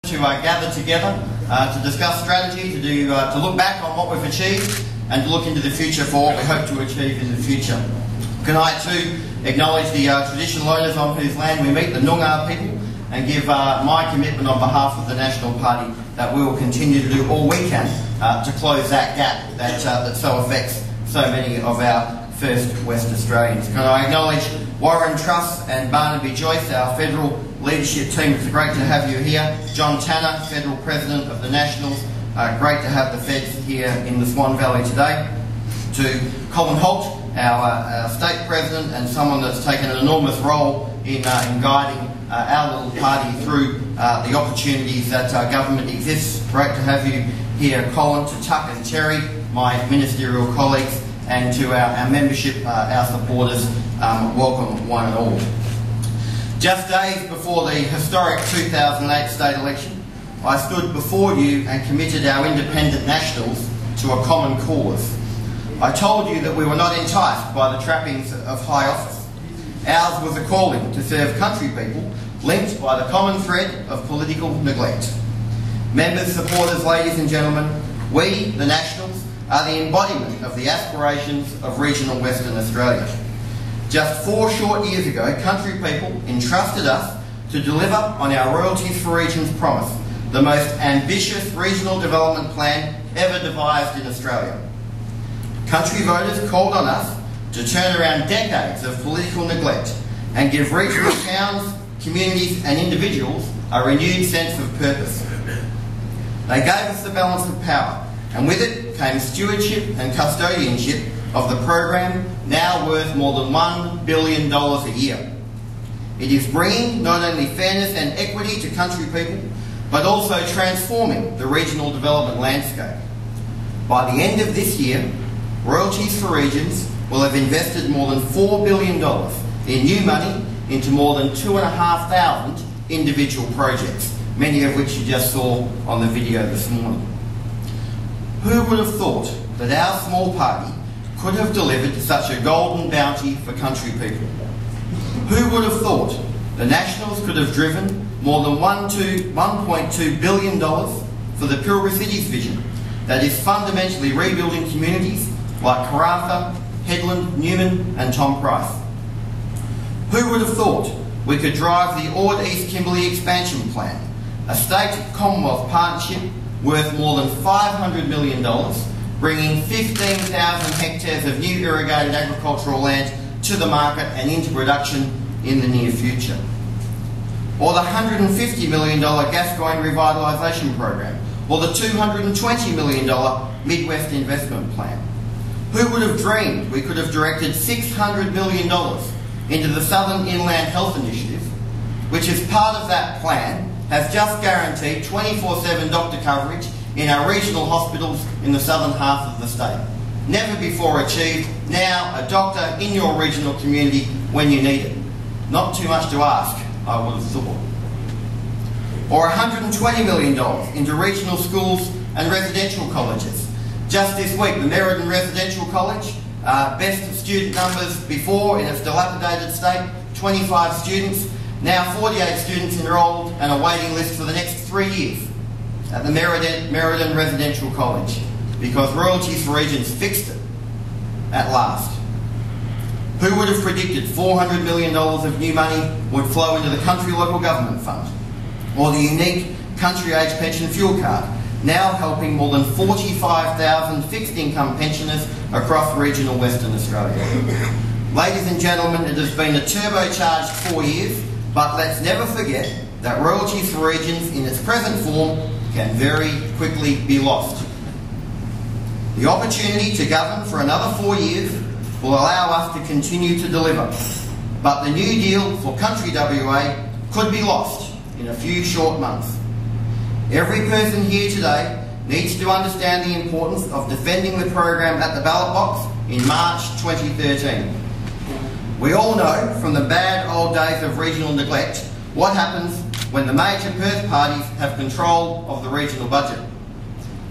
to gather together to discuss strategy, to look back on what we've achieved and to look into the future for what we hope to achieve in the future. Can I too acknowledge the traditional owners on whose land we meet, the Noongar people, and give my commitment on behalf of the National Party that we will continue to do all we can to close that gap that so affects so many of our first West Australians. Can I acknowledge Warren Truss and Barnaby Joyce, our federal leadership team. It's great to have you here. John Tanner, Federal President of the Nationals. Great to have the Feds here in the Swan Valley today. To Colin Holt, our State President, and someone that's taken an enormous role in guiding our little party through the opportunities that government exists. Great to have you here, Colin. To Tuck and Terry, my ministerial colleagues, and to our membership, our supporters, welcome one and all. Just days before the historic 2008 state election, I stood before you and committed our independent Nationals to a common cause. I told you that we were not enticed by the trappings of high office. Ours was a calling to serve country people linked by the common thread of political neglect. Members, supporters, ladies and gentlemen, we, the Nationals, are the embodiment of the aspirations of regional Western Australia. Just 4 short years ago, country people entrusted us to deliver on our Royalties for Regions promise, the most ambitious regional development plan ever devised in Australia. Country voters called on us to turn around decades of political neglect and give regional towns, communities and individuals a renewed sense of purpose. They gave us the balance of power, and with it came stewardship and custodianship of the program, now worth more than $1 billion a year. It is bringing not only fairness and equity to country people, but also transforming the regional development landscape. By the end of this year, Royalties for Regions will have invested more than $4 billion in new money into more than 2,500 individual projects, many of which you just saw on the video this morning. Who would have thought that our small party could have delivered such a golden bounty for country people? Who would have thought the Nationals could have driven more than $1.2 billion for the Pilbara Cities vision that is fundamentally rebuilding communities like Karratha, Headland, Newman and Tom Price? Who would have thought we could drive the Ord East Kimberley expansion plan, a state-Commonwealth partnership worth more than $500 million, bringing 15,000 hectares of new irrigated agricultural land to the market and into production in the near future? Or the $150 million Gascoyne Revitalisation Program, or the $220 million Midwest Investment Plan? Who would have dreamed we could have directed $600 million into the Southern Inland Health Initiative, which as part of that plan has just guaranteed 24/7 doctor coverage in our regional hospitals in the southern half of the state. Never before achieved, now a doctor in your regional community when you need it. Not too much to ask, I would have thought. Or $120 million into regional schools and residential colleges. Just this week, the Merredin Residential College, best student numbers before in its dilapidated state, 25 students, now 48 students enrolled and a waiting list for the next 3 years at the Merredin Residential College, because Royalties for Regions fixed it at last. Who would have predicted $400 million of new money would flow into the Country Local Government Fund, or the unique Country Age Pension Fuel Card, now helping more than 45,000 fixed income pensioners across regional Western Australia? Ladies and gentlemen, it has been a turbocharged 4 years, but let's never forget that Royalties for Regions in its present form can very quickly be lost. The opportunity to govern for another 4 years will allow us to continue to deliver, but the new deal for Country WA could be lost in a few short months. Every person here today needs to understand the importance of defending the program at the ballot box in March 2013. We all know from the bad old days of regional neglect what happens when the major Perth parties have control of the regional budget.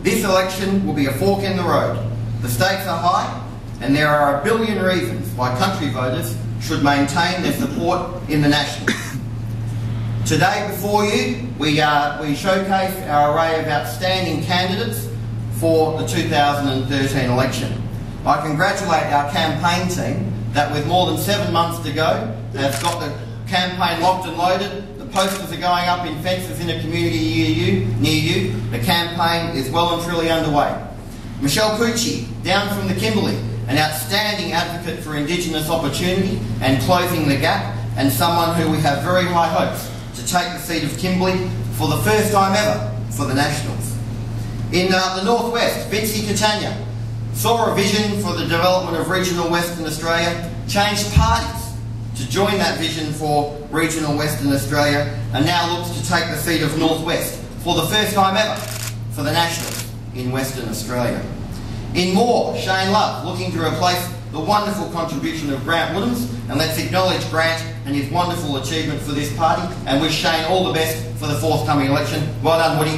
This election will be a fork in the road. The stakes are high, and there are a billion reasons why country voters should maintain their support in the Nationals. Today before you, we showcase our array of outstanding candidates for the 2013 election. I congratulate our campaign team that with more than 7 months to go, has got the campaign locked and loaded. The posters are going up in fences in a community near you. The campaign is well and truly underway. Michelle Pucci, down from the Kimberley, an outstanding advocate for Indigenous opportunity and closing the gap, and someone who we have very high hopes to take the seat of Kimberley for the first time ever for the Nationals. In the Northwest, Vincy Catania saw a vision for the development of regional Western Australia, changed parties to join that vision for regional Western Australia, and now looks to take the seat of Northwest for the first time ever for the Nationals in Western Australia. In Moore, Shane Love looking to replace the wonderful contribution of Grant Woodhams, and let's acknowledge Grant and his wonderful achievement for this party and wish Shane all the best for the forthcoming election. Well done, Woody.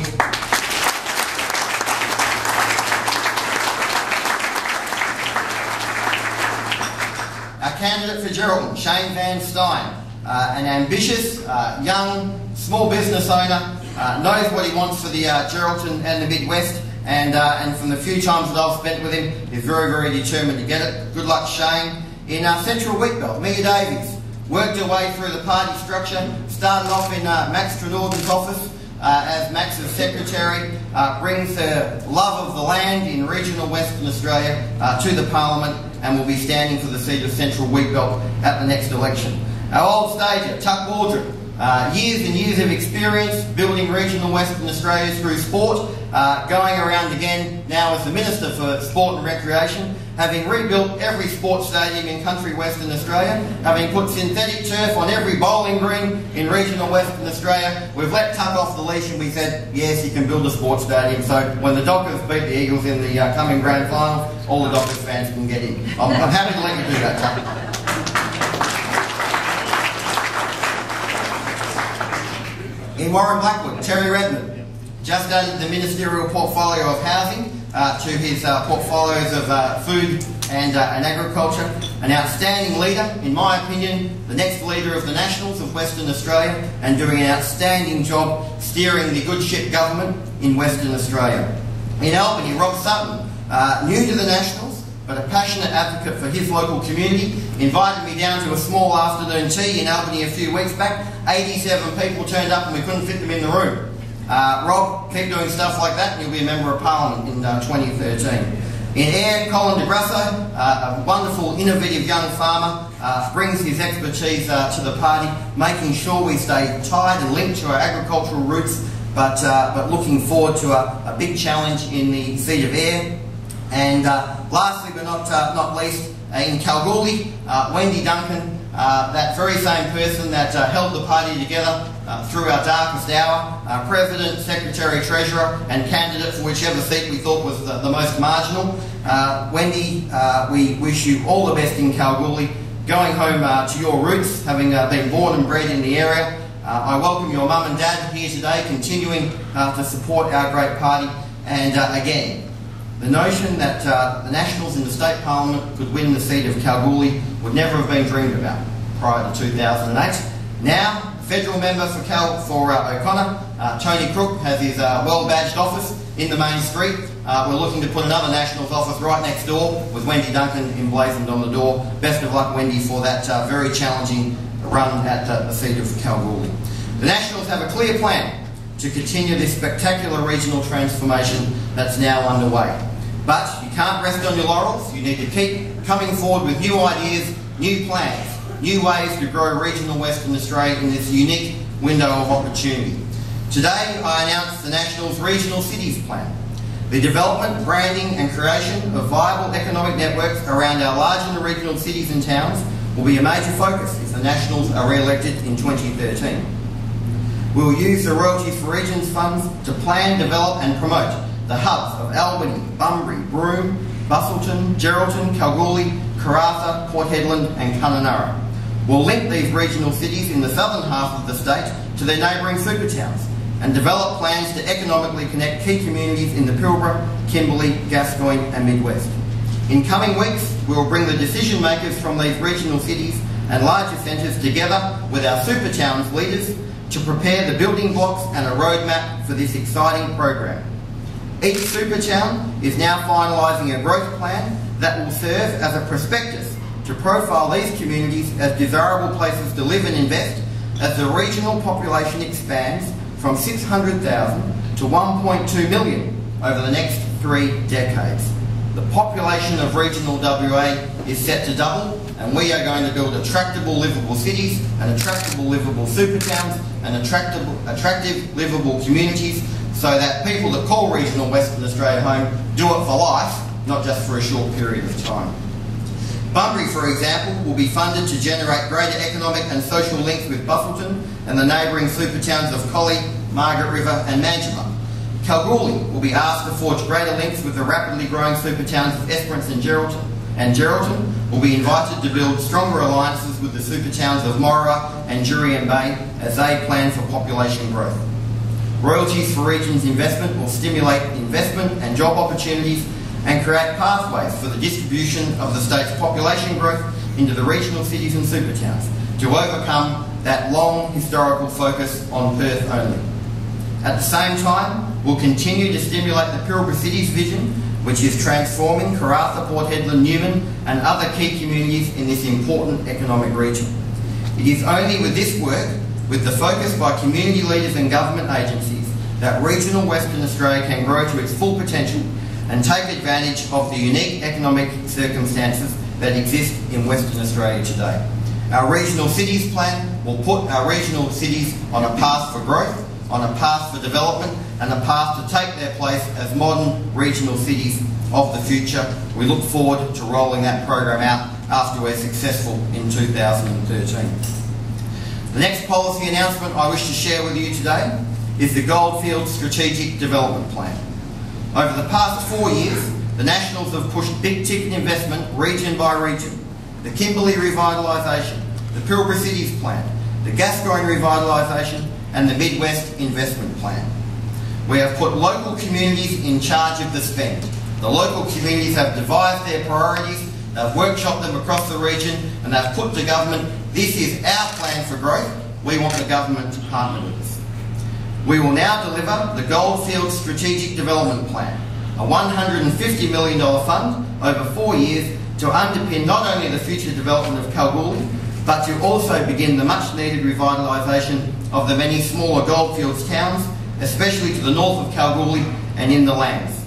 Our candidate for Geraldton, Shane Van Stein, an ambitious, young, small business owner, knows what he wants for the Geraldton and the Midwest, and from the few times that I've spent with him, is very, very determined to get it. Good luck, Shane. In Central Wheatbelt, Mia Davies worked her way through the party structure, started off in Max Trenorden's office as Max's secretary, brings her love of the land in regional Western Australia to the Parliament, and will be standing for the seat of Central Wheatbelt at the next election. Our old stager, Tuck Waldron, years and years of experience building regional Western Australia through sport, going around again now as the Minister for Sport and Recreation, having rebuilt every sports stadium in country Western Australia, having put synthetic turf on every bowling green in regional Western Australia. We've let Tuck off the leash and we said, yes, he can build a sports stadium, so when the Dockers beat the Eagles in the coming grand final, all the Dockers fans can get in. I'm happy to let you do that, Tuck. In Warren Blackwood, Terry Redmond just added the ministerial portfolio of housing to his portfolios of food and agriculture. An outstanding leader, in my opinion, the next leader of the Nationals of Western Australia, and doing an outstanding job steering the good ship government in Western Australia. In Albany, Rob Sutton, new to the Nationals, but a passionate advocate for his local community, invited me down to a small afternoon tea in Albany a few weeks back. 87 people turned up and we couldn't fit them in the room. Rob, keep doing stuff like that and you'll be a Member of Parliament in 2013. In Ayr, Colin de Grasso, a wonderful, innovative young farmer, brings his expertise to the party, making sure we stay tied and linked to our agricultural roots, but looking forward to a big challenge in the seat of Ayr. And lastly but not least, in Kalgoorlie, Wendy Duncan, that very same person that held the party together through our darkest hour, President, Secretary, Treasurer and candidate for whichever seat we thought was the most marginal. Wendy, we wish you all the best in Kalgoorlie, going home to your roots, having been born and bred in the area. I welcome your mum and dad here today, continuing to support our great party, and again, the notion that the Nationals in the State Parliament could win the seat of Kalgoorlie would never have been dreamed about prior to 2008. Now, federal member for O'Connor, Tony Crook, has his well-badged office in the main street. We're looking to put another Nationals office right next door with Wendy Duncan emblazoned on the door. Best of luck, Wendy, for that very challenging run at the seat of Kalgoorlie. The Nationals have a clear plan to continue this spectacular regional transformation that's now underway. But you can't rest on your laurels. You need to keep coming forward with new ideas, new plans, new ways to grow regional Western Australia in this unique window of opportunity. Today I announce the Nationals Regional Cities Plan. The development, branding and creation of viable economic networks around our large and regional cities and towns will be a major focus if the Nationals are re-elected in 2013. We will use the Royalties for Regions funds to plan, develop and promote the hubs of Albany, Bunbury, Broome, Busselton, Geraldton, Kalgoorlie, Karratha, Port Hedland and Kununurra. We'll link these regional cities in the southern half of the state to their neighbouring super towns and develop plans to economically connect key communities in the Pilbara, Kimberley, Gascoyne and Midwest. In coming weeks, we will bring the decision makers from these regional cities and larger centres together with our super towns leaders to prepare the building blocks and a roadmap for this exciting program. Each supertown is now finalising a growth plan that will serve as a prospectus to profile these communities as desirable places to live and invest as the regional population expands from 600,000 to 1.2 million over the next 3 decades. The population of regional WA is set to double, and we are going to build attractable, livable cities and attractable, livable supertowns and attractive, livable communities so that people that call regional Western Australia home do it for life, not just for a short period of time. Bunbury, for example, will be funded to generate greater economic and social links with Busselton and the neighbouring supertowns of Collie, Margaret River and Mandurah. Kalgoorlie will be asked to forge greater links with the rapidly growing supertowns of Esperance and Geraldton, will be invited to build stronger alliances with the supertowns of Moira and Jurien Bay as they plan for population growth. Royalties for Regions investment will stimulate investment and job opportunities and create pathways for the distribution of the state's population growth into the regional cities and supertowns to overcome that long historical focus on Perth only. At the same time, we'll continue to stimulate the Pilbara Cities vision, which is transforming Karratha, Port Hedland, Newman and other key communities in this important economic region. It is only with this work, with the focus by community leaders and government agencies, that regional Western Australia can grow to its full potential and take advantage of the unique economic circumstances that exist in Western Australia today. Our Regional Cities Plan will put our regional cities on a path for growth, on a path for development and a path to take their place as modern regional cities of the future. We look forward to rolling that program out after we're successful in 2013. The next policy announcement I wish to share with you today is the Goldfields Strategic Development Plan. Over the past 4 years, the Nationals have pushed big ticket investment region by region. The Kimberley Revitalisation, the Pilbara Cities Plan, the Gascoyne Revitalisation and the Midwest Investment Plan. We have put local communities in charge of the spend. The local communities have devised their priorities, they've workshopped them across the region and they've put to government, this is our plan for growth, we want the government to partner with us. We will now deliver the Goldfields Strategic Development Plan, a $150 million fund over 4 years to underpin not only the future development of Kalgoorlie, but to also begin the much needed revitalisation of the many smaller goldfields towns, especially to the north of Kalgoorlie and in the lands.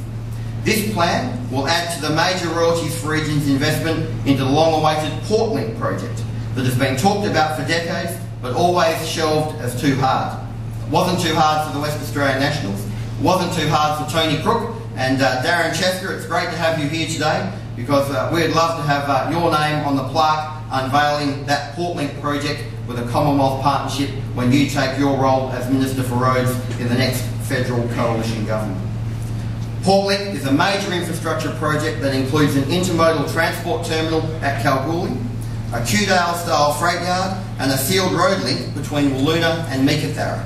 This plan will add to the major Royalties for Regions investment into the long-awaited Portlink project that has been talked about for decades but always shelved as too hard. It wasn't too hard for the West Australian Nationals, it wasn't too hard for Tony Crook and Darren Chesker. It's great to have you here today because we'd love to have your name on the plaque unveiling that Portlink project with a Commonwealth partnership when you take your role as Minister for Roads in the next federal coalition government. Portlink is a major infrastructure project that includes an intermodal transport terminal at Kalgoorlie, a Kewdale-style freight yard and a sealed road link between Wiluna and Meekatharra.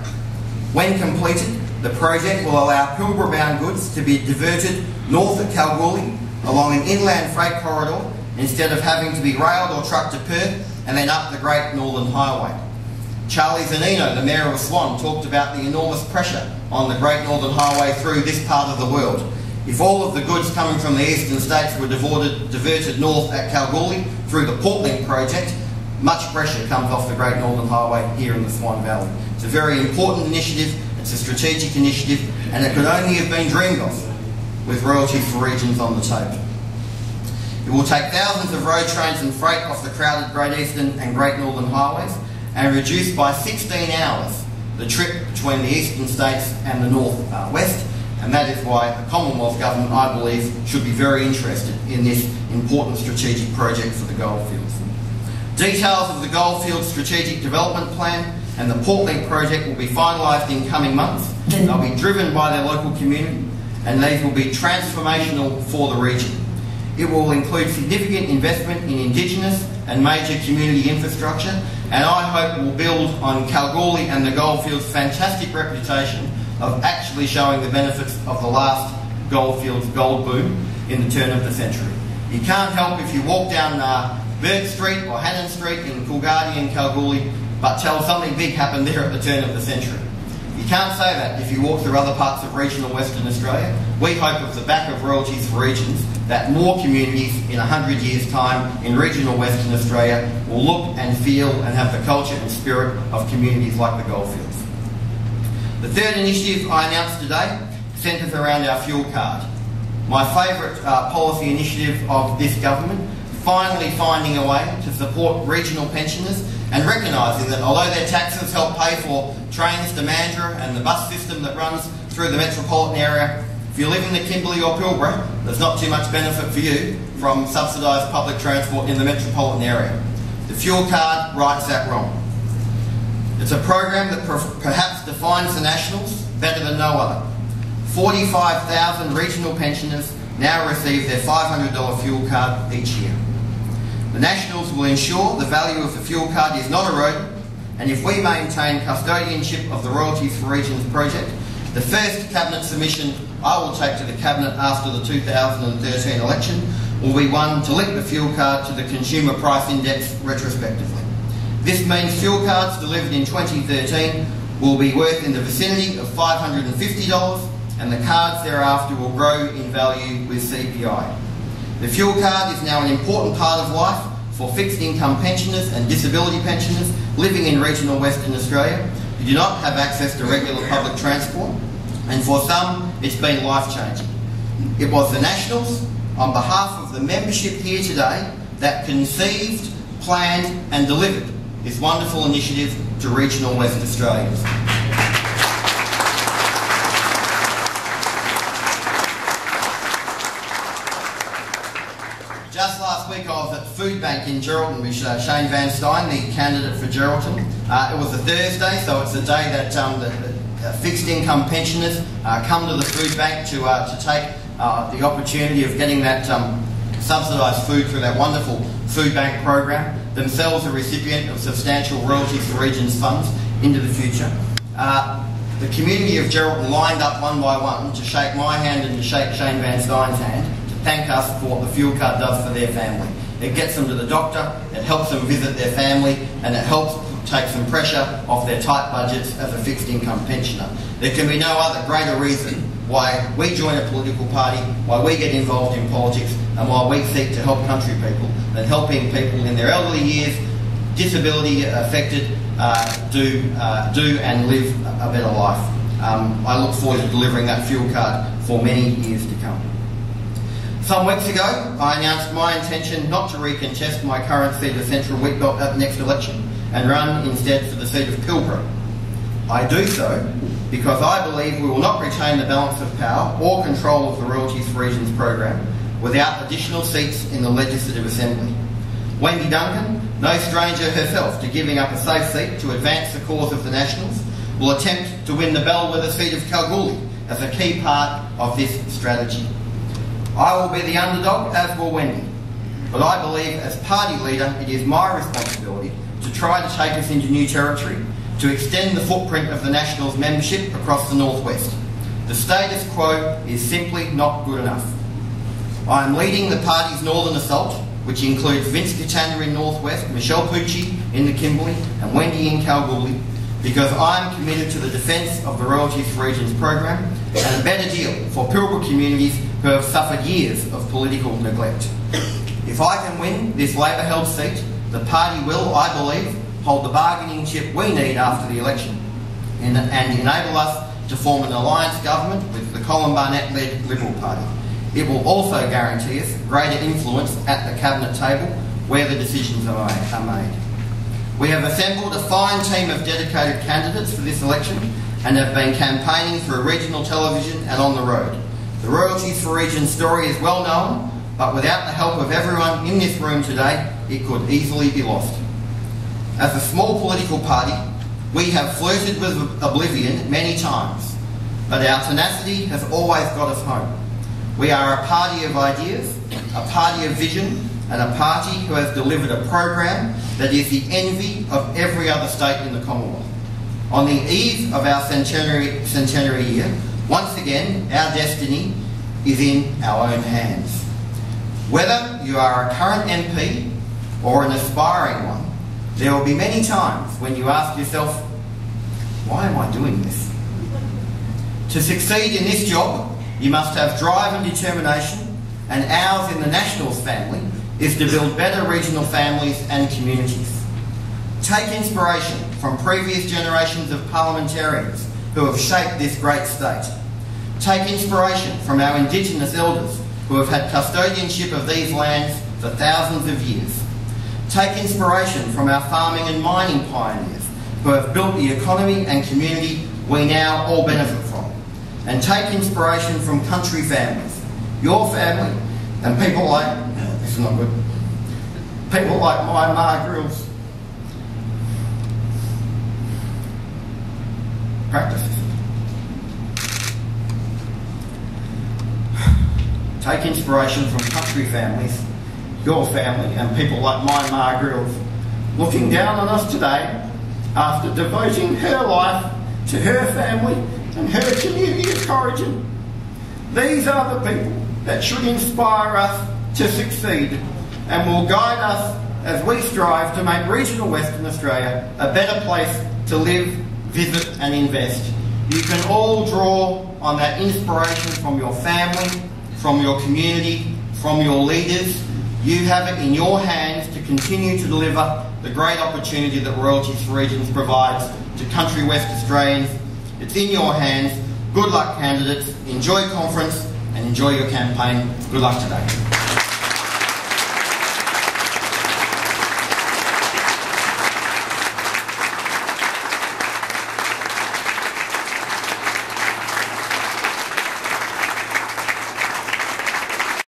When completed, the project will allow Pilbara-bound goods to be diverted north of Kalgoorlie along an inland freight corridor instead of having to be railed or trucked to Perth and then up the Great Northern Highway. Charlie Zanino, the Mayor of Swan, talked about the enormous pressure on the Great Northern Highway through this part of the world. If all of the goods coming from the eastern states were diverted north at Kalgoorlie through the Portlink project, much pressure comes off the Great Northern Highway here in the Swan Valley. It's a very important initiative, it's a strategic initiative, and it could only have been dreamed of with Royalties for Regions on the table. It will take thousands of road trains and freight off the crowded Great Eastern and Great Northern highways and reduce by 16 hours the trip between the eastern states and the north west, and that is why the Commonwealth Government, I believe, should be very interested in this important strategic project for the Goldfields. Details of the Goldfields Strategic Development Plan and the Portlink project will be finalised in coming months. They'll be driven by their local community and these will be transformational for the region. It will include significant investment in Indigenous and major community infrastructure, and I hope will build on Kalgoorlie and the Goldfields' fantastic reputation of actually showing the benefits of the last Goldfields gold boom in the turn of the century. You can't help if you walk down Burke Street or Hannon Street in Coolgardie and Kalgoorlie but tell something big happened there at the turn of the century. You can't say that if you walk through other parts of regional Western Australia. We hope off the back of Royalties for Regions that more communities in 100 years' time in regional Western Australia will look and feel and have the culture and spirit of communities like the Goldfields. The third initiative I announced today centres around our fuel card. My favourite policy initiative of this government, finally finding a way to support regional pensioners and recognising that although their taxes help pay for trains to Mandurah and the bus system that runs through the metropolitan area, if you live in the Kimberley or Pilbara, there's not too much benefit for you from subsidised public transport in the metropolitan area. The fuel card rights that wrong. It's a program that perhaps defines the Nationals better than no other. 45,000 regional pensioners now receive their $500 fuel card each year. The Nationals will ensure the value of the fuel card is not eroded, and if we maintain custodianship of the Royalties for Regions project, the first Cabinet submission I will take to the Cabinet after the 2013 election will be one to link the fuel card to the Consumer Price Index retrospectively. This means fuel cards delivered in 2013 will be worth in the vicinity of $550, and the cards thereafter will grow in value with CPI. The fuel card is now an important part of life for fixed income pensioners and disability pensioners living in regional Western Australia who do not have access to regular public transport, and for some it's been life-changing. It was the Nationals, on behalf of the membership here today, that conceived, planned and delivered this wonderful initiative to regional West Australians. Just last week I was at the Food Bank in Geraldton with Shane Van Stein, the candidate for Geraldton. It was a Thursday, so it's a day that the fixed income pensioners come to the food bank to take the opportunity of getting that subsidised food through that wonderful food bank program, themselves a recipient of substantial Royalties for Regions funds into the future. The community of Geraldton lined up one by one to shake my hand and to shake Shane Van Stein's hand, thank us for what the fuel card does for their family. It gets them to the doctor, it helps them visit their family, and it helps take some pressure off their tight budgets as a fixed income pensioner. There can be no other greater reason why we join a political party, why we get involved in politics, and why we seek to help country people than helping people in their elderly years, disability affected, do and live a better life. I look forward to delivering that fuel card for many years to come. Some weeks ago, I announced my intention not to recontest my current seat of Central Wheatbelt at the next election and run instead for the seat of Pilbara. I do so because I believe we will not retain the balance of power or control of the Royalties for Regions program without additional seats in the Legislative Assembly. Wendy Duncan, no stranger herself to giving up a safe seat to advance the cause of the Nationals, will attempt to win the bellwether seat of Kalgoorlie as a key part of this strategy. I will be the underdog, as will Wendy, but I believe as party leader it is my responsibility to try to take us into new territory, to extend the footprint of the Nationals membership across the northwest. The status quo is simply not good enough. I am leading the party's northern assault, which includes Vince Catania in northwest, Michelle Pucci in the Kimberley and Wendy in Kalgoorlie, because I am committed to the defence of the Royalties for Regions program and a better deal for Pilbara communities who have suffered years of political neglect. If I can win this Labor-held seat, the party will, I believe, hold the bargaining chip we need after the election and enable us to form an alliance government with the Colin Barnett-led Liberal Party. It will also guarantee us greater influence at the Cabinet table where the decisions are made. We have assembled a fine team of dedicated candidates for this election and have been campaigning through regional television and on the road. The Royalties for Regions story is well known, but without the help of everyone in this room today, it could easily be lost. As a small political party, we have flirted with oblivion many times, but our tenacity has always got us home. We are a party of ideas, a party of vision, and a party who has delivered a program that is the envy of every other state in the Commonwealth. On the eve of our centenary year, once again, our destiny is in our own hands. Whether you are a current MP or an aspiring one, There will be many times when you ask yourself, why am I doing this? To succeed in this job, you must have drive and determination, and ours in the Nationals family is to build better regional families and communities. Take inspiration from previous generations of parliamentarians who have shaped this great state. Take inspiration from our Indigenous elders who have had custodianship of these lands for thousands of years. Take inspiration from our farming and mining pioneers who have built the economy and community we now all benefit from. And take inspiration from country families, your family, and people like, this is not good, people like my Ma Grylls. Practice this. Take inspiration from country families, your family, and people like my Ma Grylls, looking down on us today after devoting her life to her family and her community of origin. These are the people that should inspire us to succeed and will guide us as we strive to make regional Western Australia a better place to live, visit and invest. You can all draw on that inspiration from your family, from your community, from your leaders. You have it in your hands to continue to deliver the great opportunity that Royalties for Regions provides to country West Australians. It's in your hands. Good luck, candidates. Enjoy conference and enjoy your campaign. Good luck today.